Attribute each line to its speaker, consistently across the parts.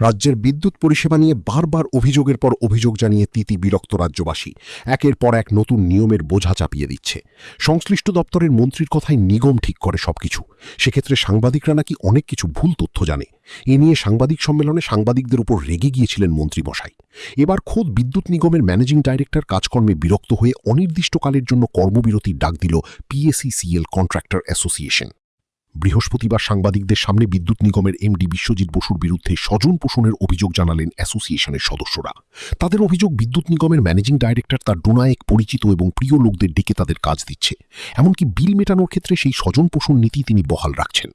Speaker 1: রাজ্যের বিদ্যুৎ পরিষেবা নিয়ে বারবার অভিযোগের পর অভিযোগ জানিয়ে তিতি বিরক্ত রাজ্যবাসী একের পর এক নতুন নিয়মের বোঝা চাপিয়ে দিচ্ছে। সংশ্লিষ্ট দপ্তরের মন্ত্রীর কথায় নিগম ঠিক করে সবকিছু, সেক্ষেত্রে সাংবাদিকরা নাকি অনেক কিছু ভুল তথ্য জানে। এ নিয়ে সাংবাদিক সম্মেলনে সাংবাদিকদের উপর রেগে গিয়েছিলেন মন্ত্রীমশাই। এবার খোদ বিদ্যুৎ নিগমের ম্যানেজিং ডাইরেক্টর কাজকর্মে বিরক্ত হয়ে অনির্দিষ্টকালের জন্য কর্মবিরতির ডাক দিল পিএসইসিএল কন্ট্রাক্টর অ্যাসোসিয়েশন। বৃহস্পতিবার সাংবাদিকদের সামনে বিদ্যুৎ নিগমের এমডি বিশ্বজিৎ বসুর বিরুদ্ধে স্বজন পোষণের অভিযোগ জানালেন অ্যাসোসিয়েশনের সদস্যরা। তাদের অভিযোগ, বিদ্যুৎ নিগমের ম্যানেজিং ডাইরেক্টর তার ডোনায়েক পরিচিত এবং প্রিয় লোকদের ডেকে তাদের কাজ দিচ্ছে, এমনকি বিল মেটানোর ক্ষেত্রে সেই স্বজন পোষণ নীতি তিনি বহাল রাখছেন।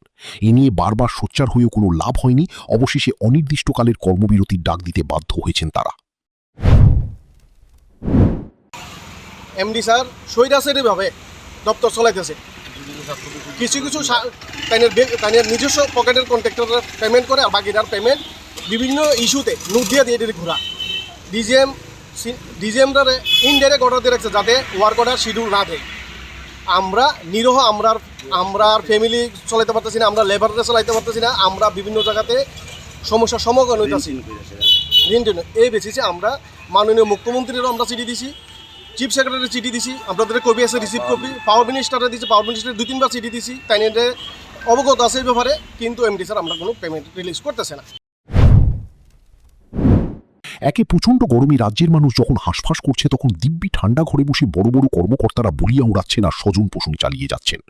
Speaker 1: এ নিয়ে বারবার সোচ্চার হয়েও কোনো লাভ হয়নি। অবশেষে অনির্দিষ্টকালের কর্মবিরতির ডাক দিতে বাধ্য হয়েছেন তারা।
Speaker 2: এমডি স্যার স্বৈরাচারীভাবে দপ্তর চলাইতেছে। কিছু কিছু তাদের নিজস্ব পকেটের কন্ট্রাক্টররা পেমেন্ট করে, আর বাকিটার পেমেন্ট বিভিন্ন ইস্যুতে নোট দিয়ে দিয়ে ঘোরা। ডিজিএমরা ইনডাইরেক্ট অর্ডার দিয়ে রাখছে যাতে ওয়ার্ক অর্ডার শিডিউল না দেয়। আমরা নিরহ, আমরা ফ্যামিলি চলাইতে পারতেছি না, আমরা লেবাররা চালাইতে পারতেছি না, আমরা বিভিন্ন জায়গাতে সমস্যার সম্মুখীন হইতেছি। এই বেসিসে আমরা মাননীয় মুখ্যমন্ত্রীরও আমরা চিঠি দিছি, চিফ সেক্রেটারি চিঠি দিছি, আপনাদের কপি আছে, রিসিভ কপি, পাওয়ার মিনিস্টারে দিচ্ছি, পাওয়ার মিনিস্টারে 2-3বার চিঠি দিছি, তাই নিয়ে অবগত আছে এই ব্যাপারে, কিন্তু এমডি স্যার আমরা কোনো পেমেন্ট রিলিজ করতেছে না।
Speaker 1: একে প্রচণ্ড গরমে রাজ্যের মানুষ যখন হাঁসফাঁস করছে, তখন দিব্যি ঠান্ডা ঘরে বসে বড় বড় কর্মকর্তারা বলিয়া উড়াচ্ছেন আর স্বজন পোষণ চালিয়ে যাচ্ছেন।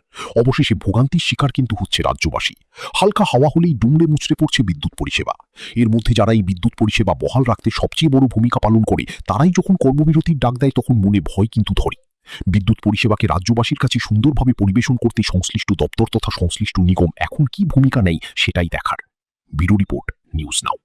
Speaker 1: অবশেষে ভোগান্তির শিকার কিন্তু হচ্ছে রাজ্যবাসী। হালকা হাওয়া হলেই দুমড়ে মুচড়ে পড়ছে বিদ্যুৎ পরিষেবা। এর মধ্যে যারা এই বিদ্যুৎ পরিষেবা বহাল রাখতে সবচেয়ে বড় ভূমিকা পালন করে, তারাই যখন কর্মবিরতির ডাক দেয়, তখন মনে ভয় কিন্তু ধরে। বিদ্যুৎ পরিষেবাকে রাজ্যবাসীর কাছে সুন্দরভাবে পরিবেশন করতে সংশ্লিষ্ট দপ্তর তথা সংশ্লিষ্ট নিগম এখন কি ভূমিকা নেয়, সেটাই দেখার। Bureau report, news now.